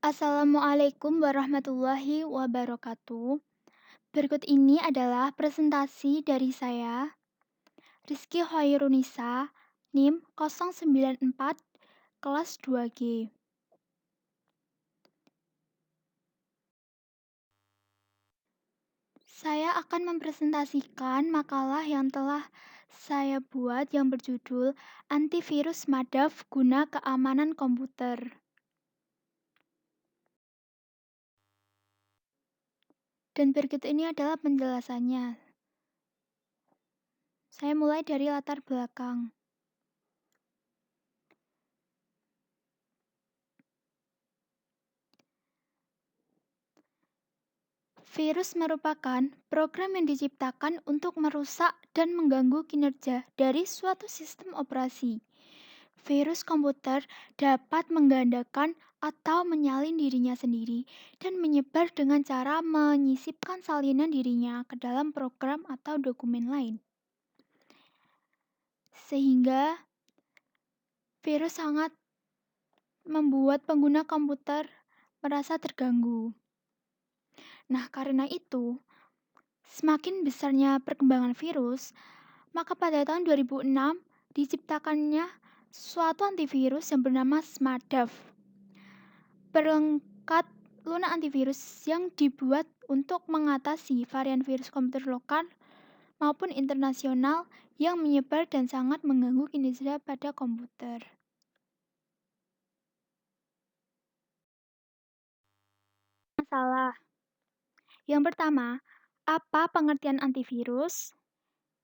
Assalamualaikum warahmatullahi wabarakatuh. Berikut ini adalah presentasi dari saya, Rizky Hoirunisa, NIM 094, kelas 2G. Saya akan mempresentasikan makalah yang telah saya buat yang berjudul Antivirus Madaf Guna Keamanan Komputer. Dan berikut ini adalah penjelasannya. Saya mulai dari latar belakang. Virus merupakan program yang diciptakan untuk merusak dan mengganggu kinerja dari suatu sistem operasi. Virus komputer dapat menggandakan atau menyalin dirinya sendiri dan menyebar dengan cara menyisipkan salinan dirinya ke dalam program atau dokumen lain. Sehingga virus sangat membuat pengguna komputer merasa terganggu. Nah, karena itu, semakin besarnya perkembangan virus, maka pada tahun 2006 diciptakannya suatu antivirus yang bernama SmartDAV. Perangkat lunak antivirus yang dibuat untuk mengatasi varian virus komputer lokal maupun internasional yang menyebar dan sangat mengganggu kinerja pada komputer. Masalah. Yang pertama, apa pengertian antivirus?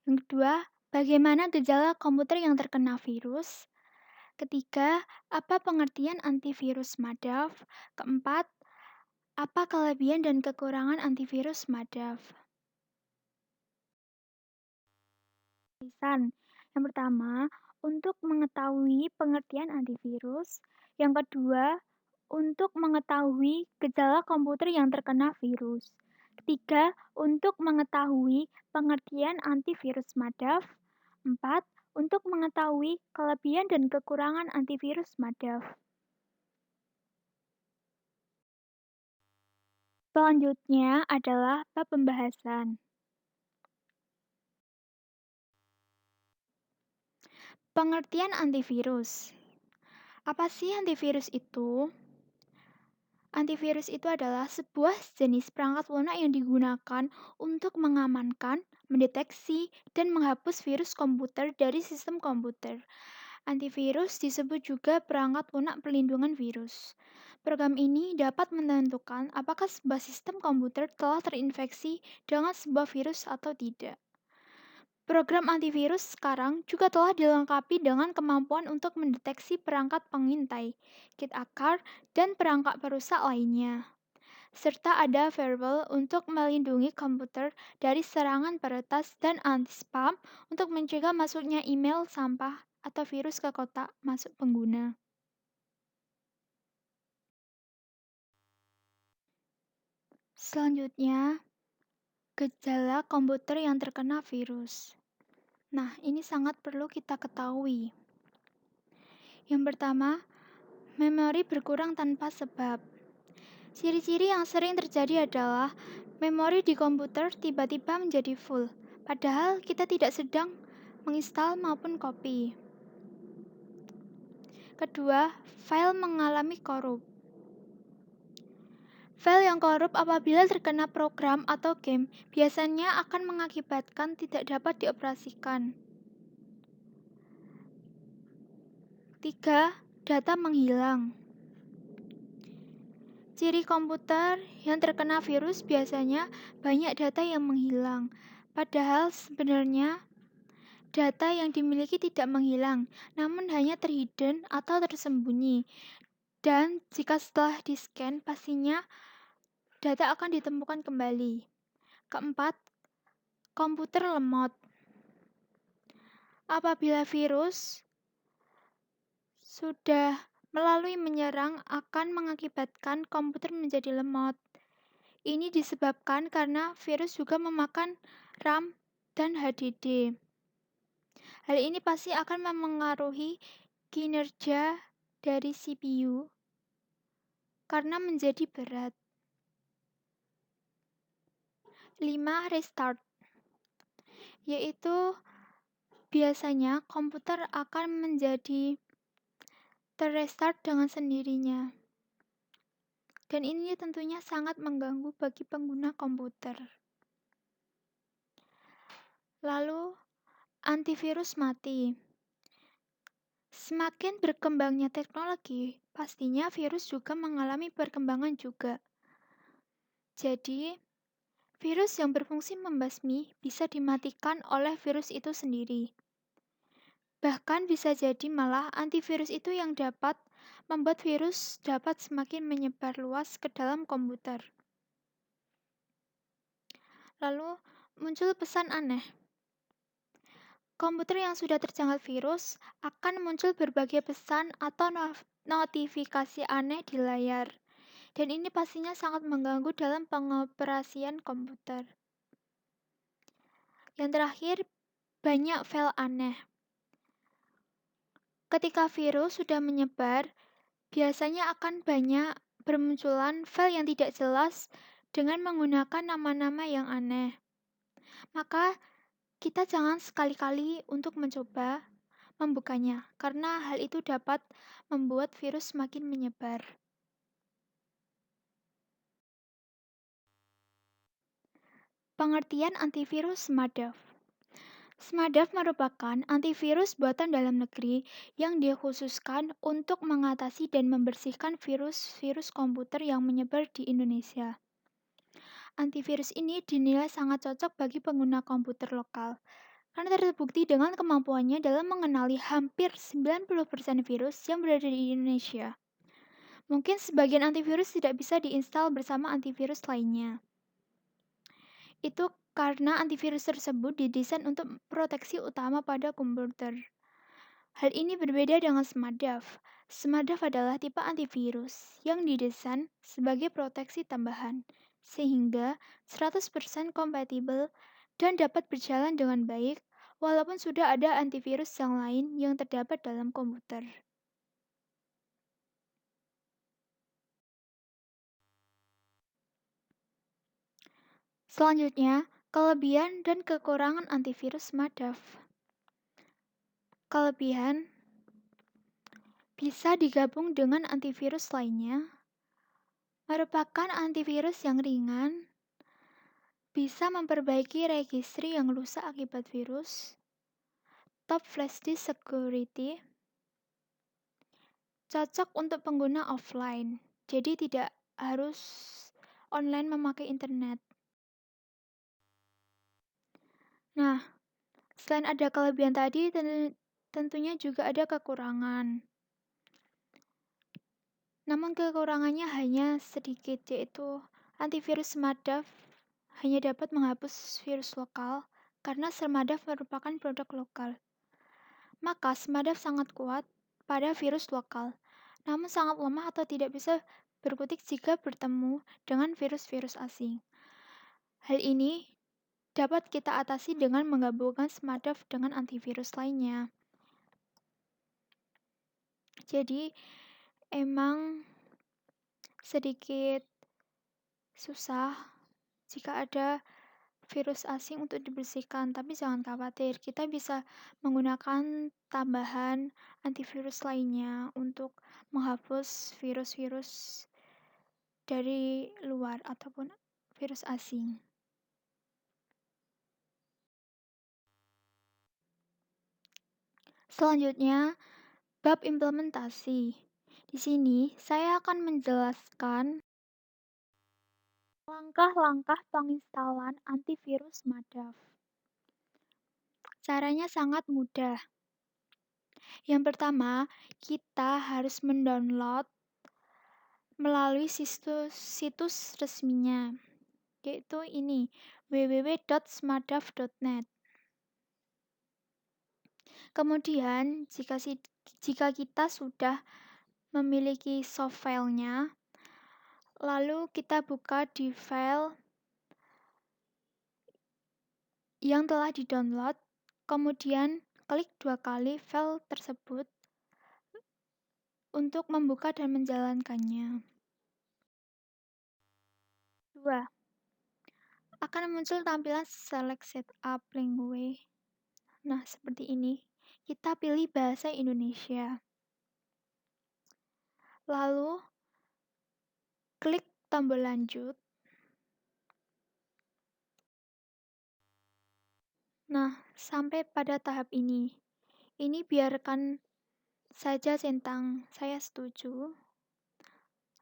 Yang kedua, bagaimana gejala komputer yang terkena virus? Ketiga, apa pengertian antivirus MADAV? Keempat, apa kelebihan dan kekurangan antivirus MADAV? Yang pertama, untuk mengetahui pengertian antivirus. Yang kedua, untuk mengetahui gejala komputer yang terkena virus. Ketiga, untuk mengetahui pengertian antivirus MADAV. Empat, untuk mengetahui kelebihan dan kekurangan antivirus MADAV. Selanjutnya adalah bab pembahasan. Pengertian antivirus. Apa sih antivirus itu? Antivirus itu adalah sebuah jenis perangkat lunak yang digunakan untuk mengamankan, mendeteksi, dan menghapus virus komputer dari sistem komputer. Antivirus disebut juga perangkat lunak perlindungan virus. Program ini dapat menentukan apakah sebuah sistem komputer telah terinfeksi dengan sebuah virus atau tidak. Program antivirus sekarang juga telah dilengkapi dengan kemampuan untuk mendeteksi perangkat pengintai, kit akar, dan perangkat perusak lainnya. Serta ada firewall untuk melindungi komputer dari serangan peretas dan anti-spam untuk mencegah masuknya email sampah atau virus ke kotak masuk pengguna. Selanjutnya, gejala komputer yang terkena virus. Nah, ini sangat perlu kita ketahui. Yang pertama, memori berkurang tanpa sebab. Ciri-ciri yang sering terjadi adalah memori di komputer tiba-tiba menjadi full, padahal kita tidak sedang menginstal maupun copy. Kedua, file mengalami korup. File yang korup apabila terkena program atau game biasanya akan mengakibatkan tidak dapat dioperasikan. 3. Data menghilang. Ciri komputer yang terkena virus biasanya banyak data yang menghilang, padahal sebenarnya data yang dimiliki tidak menghilang, namun hanya terhidden atau tersembunyi. Dan jika setelah di-scan, pastinya data akan ditemukan kembali. Keempat, komputer lemot. Apabila virus sudah melalui menyerang akan mengakibatkan komputer menjadi lemot. Ini disebabkan karena virus juga memakan RAM dan HDD. Hal ini pasti akan memengaruhi kinerja dari CPU karena menjadi berat. 5. Restart, yaitu biasanya komputer akan menjadi terrestart dengan sendirinya. Dan ini tentunya sangat mengganggu bagi pengguna komputer. Lalu, antivirus mati. Semakin berkembangnya teknologi, pastinya virus juga mengalami perkembangan juga. Jadi, virus yang berfungsi membasmi bisa dimatikan oleh virus itu sendiri. Bahkan bisa jadi malah antivirus itu yang dapat membuat virus dapat semakin menyebar luas ke dalam komputer. Lalu muncul pesan aneh. Komputer yang sudah terjangkit virus akan muncul berbagai pesan atau notifikasi aneh di layar. Dan ini pastinya sangat mengganggu dalam pengoperasian komputer. Yang terakhir, banyak file aneh. Ketika virus sudah menyebar, biasanya akan banyak bermunculan file yang tidak jelas dengan menggunakan nama-nama yang aneh. Maka kita jangan sekali-kali untuk mencoba membukanya, karena hal itu dapat membuat virus semakin menyebar. Pengertian antivirus SMARTDAV. SMARTDAV merupakan antivirus buatan dalam negeri yang dikhususkan untuk mengatasi dan membersihkan virus-virus komputer yang menyebar di Indonesia. Antivirus ini dinilai sangat cocok bagi pengguna komputer lokal, karena terbukti dengan kemampuannya dalam mengenali hampir 90% virus yang berada di Indonesia. Mungkin sebagian antivirus tidak bisa diinstal bersama antivirus lainnya. Itu karena antivirus tersebut didesain untuk proteksi utama pada komputer. Hal ini berbeda dengan SMARTDAV. SMARTDAV adalah tipe antivirus yang didesain sebagai proteksi tambahan, sehingga 100% kompatibel dan dapat berjalan dengan baik walaupun sudah ada antivirus yang lain yang terdapat dalam komputer. Selanjutnya, kelebihan dan kekurangan antivirus SMARTDAV. Kelebihan bisa digabung dengan antivirus lainnya, merupakan antivirus yang ringan, bisa memperbaiki registry yang rusak akibat virus, top flash disk security, cocok untuk pengguna offline, jadi tidak harus online memakai internet. Nah, selain ada kelebihan tadi, tentunya juga ada kekurangan. Namun kekurangannya hanya sedikit, yaitu antivirus SMARTDAV hanya dapat menghapus virus lokal karena SMARTDAV merupakan produk lokal. Maka SMARTDAV sangat kuat pada virus lokal, namun sangat lemah atau tidak bisa berkutik jika bertemu dengan virus-virus asing. Hal ini dapat kita atasi dengan menggabungkan SMARTDAV dengan antivirus lainnya. Jadi emang sedikit susah jika ada virus asing untuk dibersihkan, tapi jangan khawatir, kita bisa menggunakan tambahan antivirus lainnya untuk menghapus virus-virus dari luar ataupun virus asing. Selanjutnya, bab implementasi. Di sini saya akan menjelaskan langkah-langkah penginstalan antivirus SMARTDAV. Caranya sangat mudah. Yang pertama, kita harus mendownload melalui situs resminya, yaitu ini www.smartdav.net. Kemudian, jika kita sudah memiliki soft filenya, lalu kita buka di file yang telah di-download, kemudian klik 2 kali file tersebut untuk membuka dan menjalankannya. 2, akan muncul tampilan Select Setup Language. Nah, seperti ini. Kita pilih bahasa Indonesia. Lalu, klik tombol lanjut. Nah, sampai pada tahap ini. Ini biarkan saja centang saya setuju.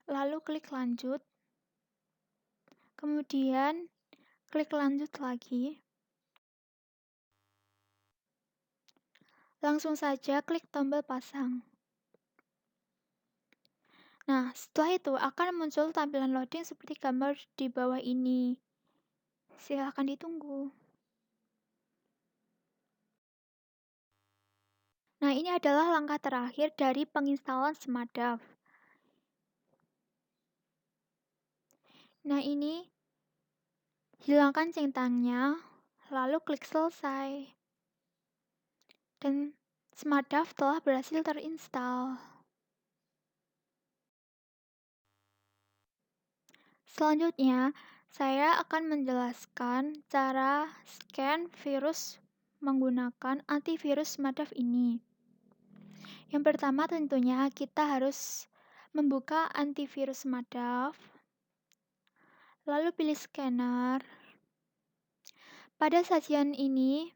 Lalu klik lanjut. Kemudian klik lanjut lagi. Langsung saja klik tombol pasang. Nah, setelah itu akan muncul tampilan loading seperti gambar di bawah ini. Silahkan ditunggu. Nah, ini adalah langkah terakhir dari penginstalan Smartdav. Nah, ini hilangkan centangnya, lalu klik selesai. Dan Smartdav telah berhasil terinstall. Selanjutnya, saya akan menjelaskan cara scan virus menggunakan antivirus Smartdav ini. Yang pertama tentunya kita harus membuka antivirus Smartdav, lalu pilih scanner. Pada sajian ini,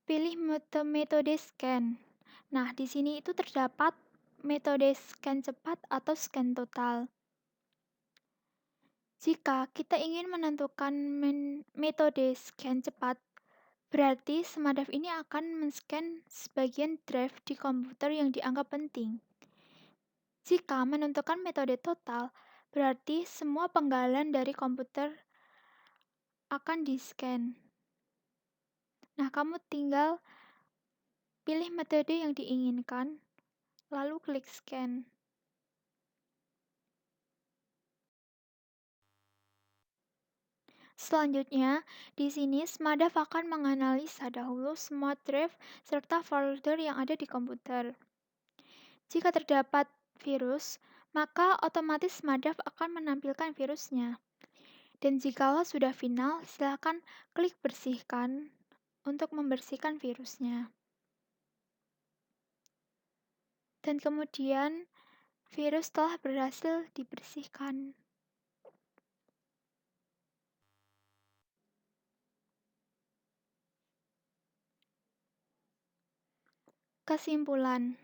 pilih metode scan. Nah, di sini itu terdapat metode scan cepat atau scan total. Jika kita ingin menentukan metode scan cepat, berarti Smartdav ini akan men-scan sebagian drive di komputer yang dianggap penting. Jika menentukan metode total, berarti semua penggalan dari komputer akan di-scan. Nah, kamu tinggal pilih metode yang diinginkan, lalu klik scan. Selanjutnya, di sini Smartdav akan menganalisa dahulu semua drive serta folder yang ada di komputer. Jika terdapat virus, maka otomatis Smartdav akan menampilkan virusnya. Dan jikalau sudah final, silakan klik bersihkan untuk membersihkan virusnya. Dan kemudian virus telah berhasil dibersihkan. Kesimpulan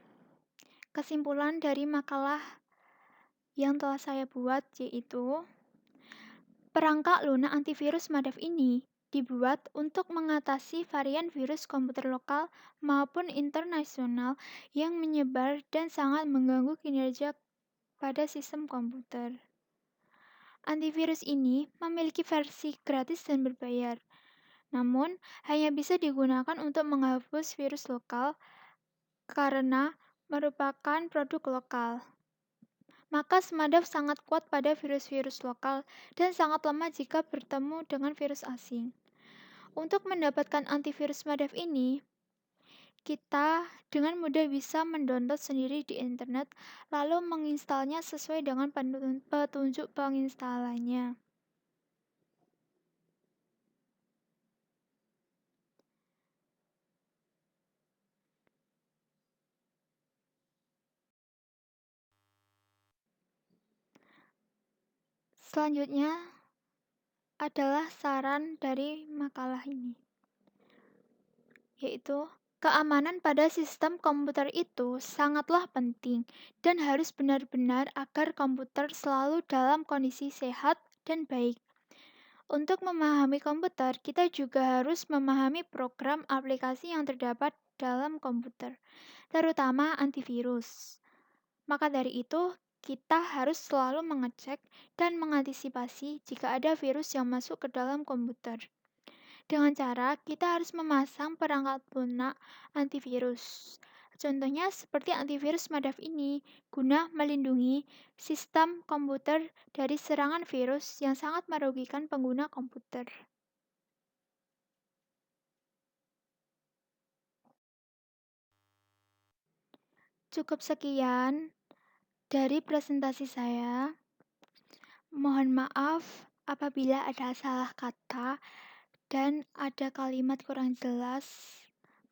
dari makalah yang telah saya buat yaitu perangkat lunak antivirus Smartdav ini dibuat untuk mengatasi varian virus komputer lokal maupun internasional yang menyebar dan sangat mengganggu kinerja pada sistem komputer. Antivirus ini memiliki versi gratis dan berbayar, namun hanya bisa digunakan untuk menghapus virus lokal karena merupakan produk lokal. Maka Smartdav sangat kuat pada virus-virus lokal dan sangat lemah jika bertemu dengan virus asing. Untuk mendapatkan antivirus Smartdav ini, kita dengan mudah bisa mendownload sendiri di internet lalu menginstalnya sesuai dengan petunjuk penginstalannya. Selanjutnya adalah saran dari makalah ini, yaitu keamanan pada sistem komputer itu sangatlah penting dan harus benar-benar agar komputer selalu dalam kondisi sehat dan baik. Untuk memahami komputer, kita juga harus memahami program aplikasi yang terdapat dalam komputer, terutama antivirus. Maka dari itu, kita harus selalu mengecek dan mengantisipasi jika ada virus yang masuk ke dalam komputer. Dengan cara kita harus memasang perangkat lunak antivirus. Contohnya seperti antivirus Smartdav ini, guna melindungi sistem komputer dari serangan virus yang sangat merugikan pengguna komputer. Cukup sekian dari presentasi saya. Mohon maaf apabila ada salah kata dan ada kalimat kurang jelas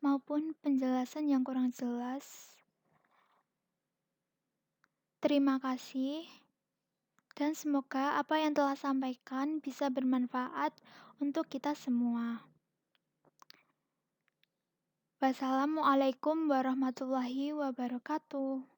maupun penjelasan yang kurang jelas. Terima kasih dan semoga apa yang telah sampaikan bisa bermanfaat untuk kita semua. Wassalamualaikum warahmatullahi wabarakatuh.